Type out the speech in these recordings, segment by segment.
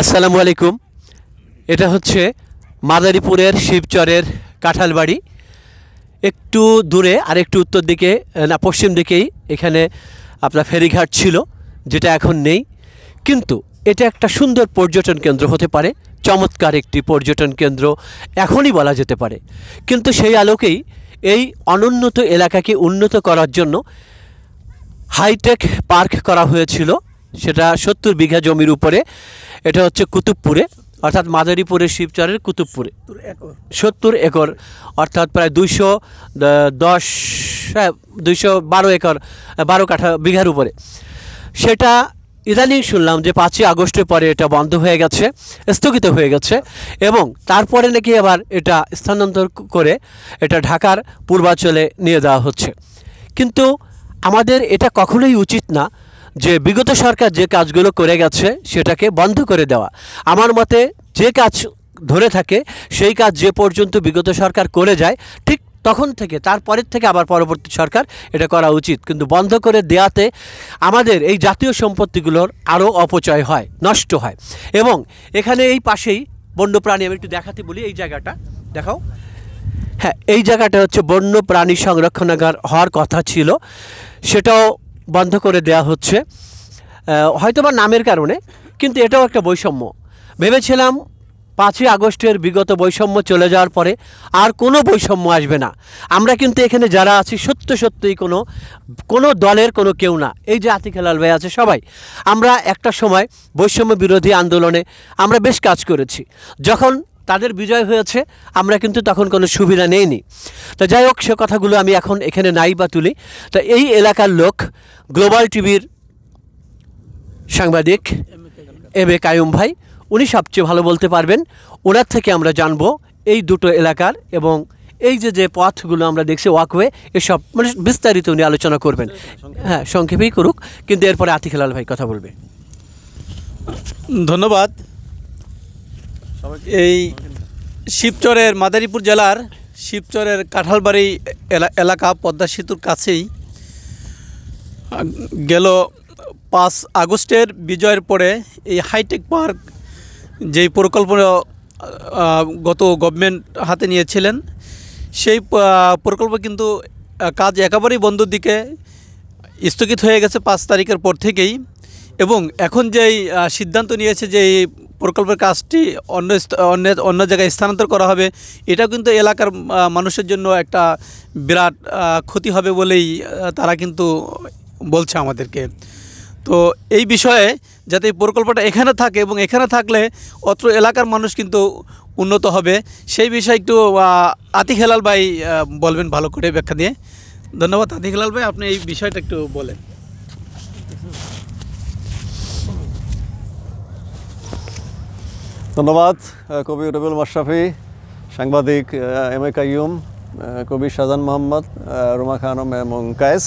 আসসালামু আলাইকুম। এটা হচ্ছে মাদারীপুরের শিবচরের কাঁঠালবাড়ি। একটু দূরে আর একটু উত্তর দিকে না পশ্চিম দিকেই এখানে আপনার ফেরিঘাট ছিল, যেটা এখন নেই। কিন্তু এটা একটা সুন্দর পর্যটন কেন্দ্র হতে পারে, চমৎকার একটি পর্যটন কেন্দ্র এখনই বলা যেতে পারে। কিন্তু সেই আলোকেই এই অনুন্নত এলাকাকে উন্নত করার জন্য হাইটেক পার্ক করা হয়েছিল, সেটা 70 বিঘা জমির উপরে। এটা হচ্ছে কুতুবপুরে, অর্থাৎ মাদারীপুরের শিবচরের কুতুবপুরে 70 একর, অর্থাৎ প্রায় 212 একর, 12 কাঠা বিঘার উপরে। সেটা ইদানিং শুনলাম যে 5ই আগস্টের পরে এটা বন্ধ হয়ে গেছে, স্থগিত হয়ে গেছে, এবং তারপরে নাকি আবার এটা স্থানান্তর করে এটা ঢাকার পূর্বাঞ্চলে নিয়ে দেওয়া হচ্ছে। কিন্তু আমাদের এটা কখনোই উচিত না যে বিগত সরকার যে কাজগুলো করে গেছে সেটাকে বন্ধ করে দেওয়া। আমার মতে যে কাজ ধরে থাকে সেই কাজ যে পর্যন্ত বিগত সরকার করে যায়, ঠিক তখন থেকে তারপরের থেকে আবার পরবর্তী সরকার এটা করা উচিত। কিন্তু বন্ধ করে দেওয়াতে আমাদের এই জাতীয় সম্পত্তিগুলোর আরও অপচয় হয়, নষ্ট হয়। এবং এখানে এই পাশেই বন্যপ্রাণী, আমি একটু দেখাতে বলি, এই জায়গাটা দেখাও। হ্যাঁ, এই জায়গাটা হচ্ছে বন্য প্রাণী সংরক্ষণাগার হওয়ার কথা ছিল, সেটাও বন্ধ করে দেওয়া হচ্ছে, হয়তোবা নামের কারণে। কিন্তু এটাও একটা বৈষম্য। ভেবেছিলাম 5ই আগস্টের বিগত বৈষম্য চলে যাওয়ার পরে আর কোনো বৈষম্য আসবে না। আমরা কিন্তু এখানে যারা আছি সত্যিই কোনো দলের কোনো কেউ না। এই যে আতিক হেলাল ভাই আছে, সবাই আমরা একটা সময় বৈষম্য বিরোধী আন্দোলনে আমরা বেশ কাজ করেছি। যখন তাদের বিজয় হয়েছে আমরা কিন্তু তখন কোনো সুবিধা নেইনি। তো যাই হোক, সে কথাগুলো আমি এখন এখানে নাই বা তুলি। তো এই এলাকার লোক গ্লোবাল টিভির সাংবাদিক এম এ কাইয়ুম ভাই, উনি সবচেয়ে ভালো বলতে পারবেন। ওনার থেকে আমরা জানবো এই দুটো এলাকার এবং এই যে পথগুলো আমরা দেখছি, ওয়াকওয়ে, এসব মানে বিস্তারিত উনি আলোচনা করবেন। হ্যাঁ, সংক্ষেপেই করুক, কিন্তু এরপরে আতিক হেলাল ভাই কথা বলবে। ধন্যবাদ। এই শিবচরের মাদারীপুর জেলার শিবচরের কাঁঠালবাড়ি এলাকা পদ্মা সেতুর কাছেই গেল 5 আগস্টের বিজয়ের পরে এই হাইটেক পার্ক যেই পরিকল্পনা গত গভর্নমেন্ট হাতে নিয়েছিলেন, সেই প্রকল্প কিন্তু কাজ একেবারেই বন্ধর দিকে স্থগিত হয়ে গেছে 5 তারিখের পর থেকেই। এবং এখন যেই সিদ্ধান্ত নিয়েছে যে এই প্রকল্পের কাজটি অন্য জায়গায় স্থানান্তর করা হবে, এটাও কিন্তু এলাকার মানুষের জন্য একটা বিরাট ক্ষতি হবে বলেই তারা কিন্তু বলছে আমাদেরকে। তো এই বিষয়ে যাতে এই প্রকল্পটা এখানে থাকে এবং এখানে থাকলে অত্র এলাকার মানুষ কিন্তু উন্নত হবে, সেই বিষয়ে একটু আতিক হেলাল ভাই বলবেন ভালো করে ব্যাখ্যা দিয়ে। ধন্যবাদ আতিক হেলাল ভাই, আপনি এই বিষয়টা একটু বলেন। ধন্যবাদ কবি রবিউল মাশরাফি, সাংবাদিক এম এ কাইয়ুম, কবি শাহজাহান মোহাম্মদ, রুমা খানম এবং কায়েস,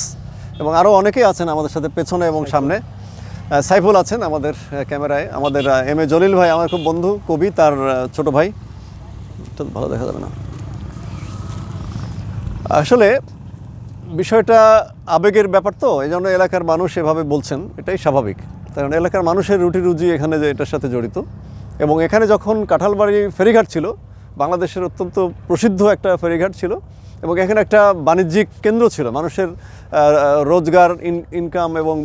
এবং আরও অনেকেই আছেন আমাদের সাথে পেছনে এবং সামনে। সাইফুল আছেন আমাদের ক্যামেরায়, আমাদের এম এ জলিল ভাই আমার খুব বন্ধু, কবি, তার ছোট ভাই, ভালো দেখা যাবে না। আসলে বিষয়টা আবেগের ব্যাপার, তো এই জন্য এলাকার মানুষ এভাবে বলছেন, এটাই স্বাভাবিক। কারণ এলাকার মানুষের রুটি রুজি এখানে যে এটার সাথে জড়িত। এবং এখানে যখন কাঁঠালবাড়ি ফেরিঘাট ছিল, বাংলাদেশের অত্যন্ত প্রসিদ্ধ একটা ফেরিঘাট ছিল, এবং এখানে একটা বাণিজ্যিক কেন্দ্র ছিল, মানুষের রোজগার, ইনকাম এবং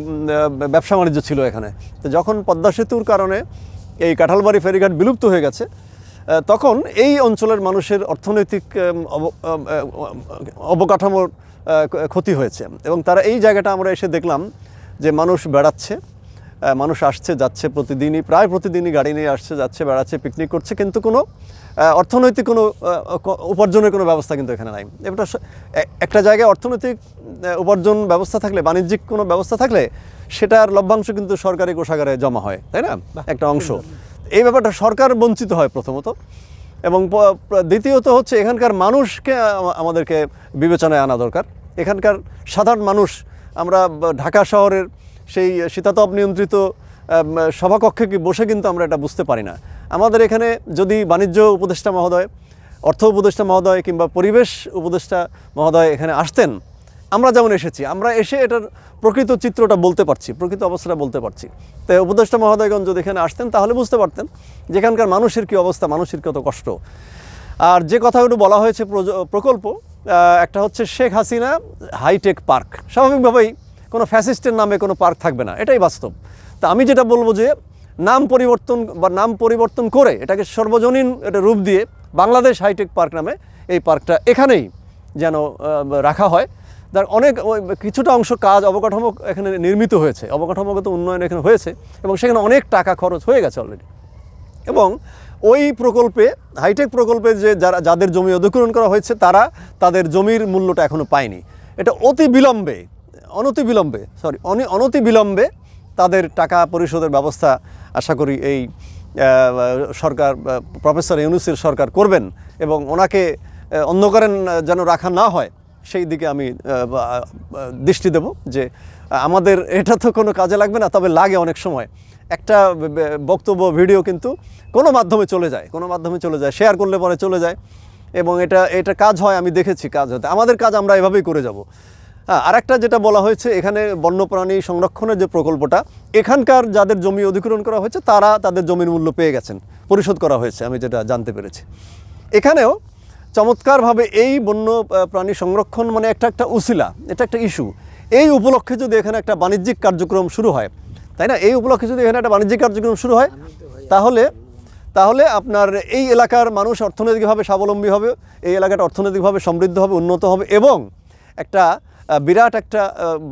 ব্যবসা বাণিজ্য ছিল এখানে। তো যখন পদ্মা সেতুর কারণে এই কাঁঠালবাড়ি ফেরিঘাট বিলুপ্ত হয়ে গেছে, তখন এই অঞ্চলের মানুষের অর্থনৈতিক অবকাঠামোর ক্ষতি হয়েছে। এবং তারা এই জায়গাটা আমরা এসে দেখলাম যে মানুষ বেড়াচ্ছে, মানুষ আসছে যাচ্ছে প্রতিদিনই, প্রায় প্রতিদিনই গাড়ি নিয়ে আসছে যাচ্ছে বেড়াচ্ছে, পিকনিক করছে, কিন্তু কোনো অর্থনৈতিক কোনো উপার্জনের কোনো ব্যবস্থা কিন্তু এখানে নাই। এটা একটা জায়গায় অর্থনৈতিক উপার্জন ব্যবস্থা থাকলে, বাণিজ্যিক কোনো ব্যবস্থা থাকলে সেটার লভ্যাংশ কিন্তু সরকারি কোষাগারে জমা হয়, তাই না, একটা অংশ। এই ব্যাপারটা সরকার বঞ্চিত হয় প্রথমত, এবং দ্বিতীয়ত হচ্ছে এখানকার মানুষকে আমাদেরকে বিবেচনায় আনা দরকার। এখানকার সাধারণ মানুষ, আমরা ঢাকা শহরের সেই শীতাতপ নিয়ন্ত্রিত সভাকক্ষে বসে কিন্তু আমরা এটা বুঝতে পারি না। আমাদের এখানে যদি বাণিজ্য উপদেষ্টা মহোদয়, অর্থ উপদেষ্টা মহোদয় কিংবা পরিবেশ উপদেষ্টা মহোদয় এখানে আসতেন, আমরা যেমন এসেছি, আমরা এসে এটার প্রকৃত চিত্রটা বলতে পারছি, প্রকৃত অবস্থাটা বলতে পারছি। তাই উপদেষ্টা মহোদয়গণ যদি এখানে আসতেন তাহলে বুঝতে পারতেন যেখানকার মানুষের কী অবস্থা, মানুষের কত কষ্ট। আর যে কথাগুলো বলা হয়েছে প্রকল্প, একটা হচ্ছে শেখ হাসিনা হাইটেক পার্ক। স্বাভাবিকভাবেই কোনো ফ্যাসিস্টের নামে কোনো পার্ক থাকবে না, এটাই বাস্তব। তা আমি যেটা বলবো যে নাম পরিবর্তন করে এটাকে সর্বজনীন একটা রূপ দিয়ে বাংলাদেশ হাইটেক পার্ক নামে এই পার্কটা এখানেই যেন রাখা হয়। তার অনেক কিছুটা অংশ কাজ অবকাঠামো এখানে নির্মিত হয়েছে, অবকাঠামোগত উন্নয়ন এখানে হয়েছে এবং সেখানে অনেক টাকা খরচ হয়ে গেছে অলরেডি। এবং ওই প্রকল্পে, হাইটেক প্রকল্পে যে যাদের জমি অধিগ্রহণ করা হয়েছে তারা তাদের জমির মূল্যটা এখনও পায়নি। এটা অনতিবিলম্বে তাদের টাকা পরিশোধের ব্যবস্থা আশা করি এই সরকার, প্রফেসর ইউনূসের সরকার করবেন এবং ওনাকে অন্ধকারে যেন রাখা না হয় সেই দিকে আমি দৃষ্টি দেব। যে আমাদের এটা তো কোনো কাজে লাগবে না, তবে লাগে অনেক সময়। একটা বক্তব্য ভিডিও কিন্তু কোনো মাধ্যমে চলে যায়, শেয়ার করলে পরে চলে যায় এবং এটা কাজ হয়, আমি দেখেছি কাজ হতে। আমাদের কাজ আমরা এভাবেই করে যাব। হ্যাঁ, আরেকটা যেটা বলা হয়েছে এখানে বন্যপ্রাণী সংরক্ষণের যে প্রকল্পটা, এখানকার যাদের জমি অধিগ্রহণ করা হয়েছে তারা তাদের জমির মূল্য পেয়ে গেছেন, পরিশোধ করা হয়েছে, আমি যেটা জানতে পেরেছি। এখানেও চমৎকারভাবে এই বন্য প্রাণী সংরক্ষণ মানে একটা উসিলা, এটা একটা ইস্যু। এই উপলক্ষে যদি এখানে একটা বাণিজ্যিক কার্যক্রম শুরু হয়, তাই না, এই উপলক্ষে যদি এখানে একটা বাণিজ্যিক কার্যক্রম শুরু হয় তাহলে আপনার এই এলাকার মানুষ অর্থনৈতিকভাবে স্বাবলম্বী হবে, এই এলাকাটা অর্থনৈতিকভাবে সমৃদ্ধ হবে, উন্নত হবে এবং একটা বিরাট একটা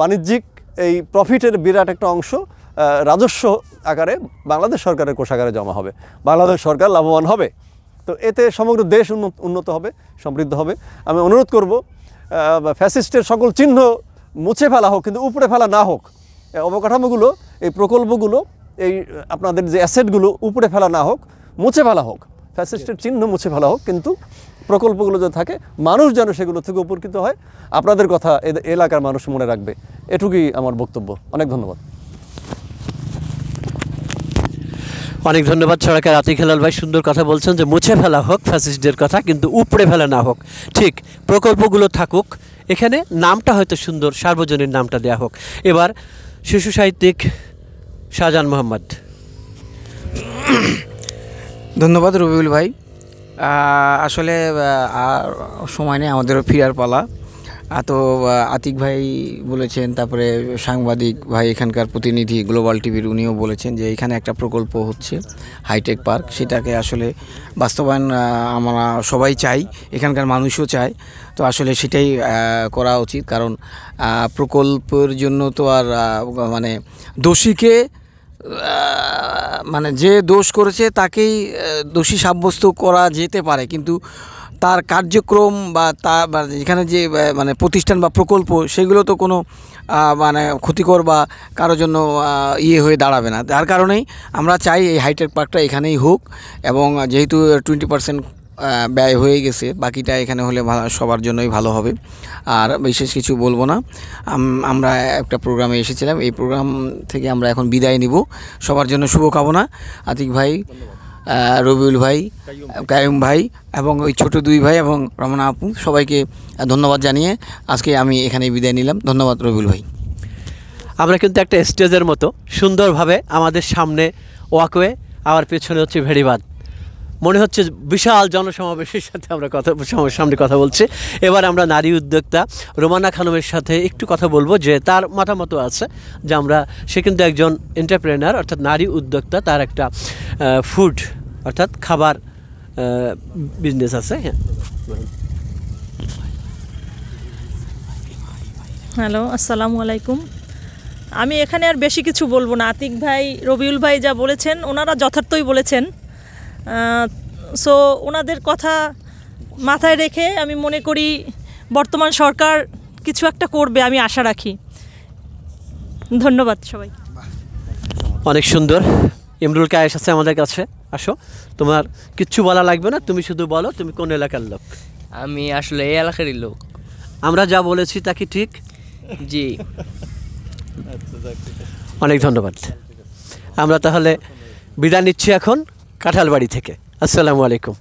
বাণিজ্যিক এই প্রফিটের বিরাট একটা অংশ রাজস্ব আকারে বাংলাদেশ সরকারের কোষাগারে জমা হবে, বাংলাদেশ সরকার লাভবান হবে। তো এতে সমগ্র দেশ উন্নত হবে, সমৃদ্ধ হবে। আমি অনুরোধ করব ফ্যাসিস্টের সকল চিহ্ন মুছে ফেলা হোক, কিন্তু উপড়ে ফেলা না হোক। অবকাঠামোগুলো, এই প্রকল্পগুলো, এই আপনাদের যে অ্যাসেটগুলো উপড়ে ফেলা না হোক, মুছে ফেলা হোক, ফ্যাসিস্টের চিহ্ন মুছে ফেলা হোক, কিন্তু প্রকল্পগুলো যে থাকে মানুষ যেন সেগুলো থেকে উপকৃত হয়। আপনাদের কথা এলাকার মানুষ মনে রাখবে, এটুকুই আমার বক্তব্য। অনেক ধন্যবাদ। অনেক ধন্যবাদ সরকার আতিক হেলাল ভাই, সুন্দর কথা বলছেন যে মুছে ফেলা হোক ফ্যাসিস্টদের কথা, কিন্তু উপড়ে ফেলা না হোক। ঠিক, প্রকল্পগুলো থাকুক, এখানে নামটা হয়তো সুন্দর, সার্বজনীন নামটা দেয়া হোক। এবার শিশু সাহিত্যিক শাহজাহান মোহাম্মদ। ধন্যবাদ রবিউল ভাই। আসলে আর সময় নেই, আমাদেরও ফিরার পালা। তো আতিক ভাই বলেছেন, তারপরে সাংবাদিক ভাই এখানকার প্রতিনিধি গ্লোবাল টিভির, উনিও বলেছেন যে এখানে একটা প্রকল্প হচ্ছে হাইটেক পার্ক, সেটাকে আসলে বাস্তবায়ন আমরা সবাই চাই, এখানকার মানুষও চায়। তো আসলে সেটাই করা উচিত, কারণ প্রকল্পের জন্য তো আর মানে দোষীকে, মানে যে দোষ করেছে তাকেই দোষী সাব্যস্ত করা যেতে পারে, কিন্তু তার কার্যক্রম বা এখানে যে মানে প্রতিষ্ঠান বা প্রকল্প, সেগুলো তো কোনো মানে ক্ষতিকর বা কারোর জন্য হয়ে দাঁড়াবে না। তার কারণেই আমরা চাই এই হাইটেক পার্কটা এখানেই হোক, এবং যেহেতু 20% ব্যয় হয়ে গেছে, বাকিটা এখানে হলে সবার জন্যই ভালো হবে। আর বিশেষ কিছু বলবো না, আমরা একটা প্রোগ্রামে এসেছিলাম, এই প্রোগ্রাম থেকে আমরা এখন বিদায় নিব। সবার জন্য শুভকামনা। আতিক ভাই, রবিউল ভাই, কায়ুম ভাই এবং ওই ছোট দুই ভাই এবং রমনা আপু, সবাইকে ধন্যবাদ জানিয়ে আজকে আমি এখানে বিদায় নিলাম। ধন্যবাদ রবিউল ভাই। আমরা কিন্তু একটা স্টেজের মতো সুন্দরভাবে আমাদের সামনে ওয়াকওয়ে, আমার পেছনে হচ্ছে ভেড়িবাঁধ, মনে হচ্ছে বিশাল জনসমাবেশের সাথে আমরা সামনে কথা বলছি। এবার আমরা নারী উদ্যোক্তা রোমানা খানমের সাথে একটু কথা বলবো, যে তার মতামত আছে যে সে কিন্তু একজন এন্টারপ্রেনার, অর্থাৎ নারী উদ্যোক্তা, তার একটা ফুড অর্থাৎ খাবার বিজনেস আছে। হ্যাঁ, হ্যালো, আসসালামু আলাইকুম। আমি এখানে আর বেশি কিছু বলবো না। আতিক ভাই, রবিউল ভাই যা বলেছেন ওনারা যথার্থই বলেছেন। সো ওনাদের কথা মাথায় রেখে আমি মনে করি বর্তমান সরকার কিছু একটা করবে, আমি আশা রাখি। ধন্যবাদ সবাই। অনেক সুন্দর। ইমরুল কায়েস আছে আমাদের কাছে, আসো। তোমার কিচ্ছু বলা লাগবে না, তুমি শুধু বলো তুমি কোন এলাকার লোক। আমি আসলে এই এলাকারই লোক। আমরা যা বলেছি তা কি ঠিক? জি। অনেক ধন্যবাদ। আমরা তাহলে বিদায় নিচ্ছি এখন কাঁঠালবাড়ি থেকে। আসসালামু আলাইকুম।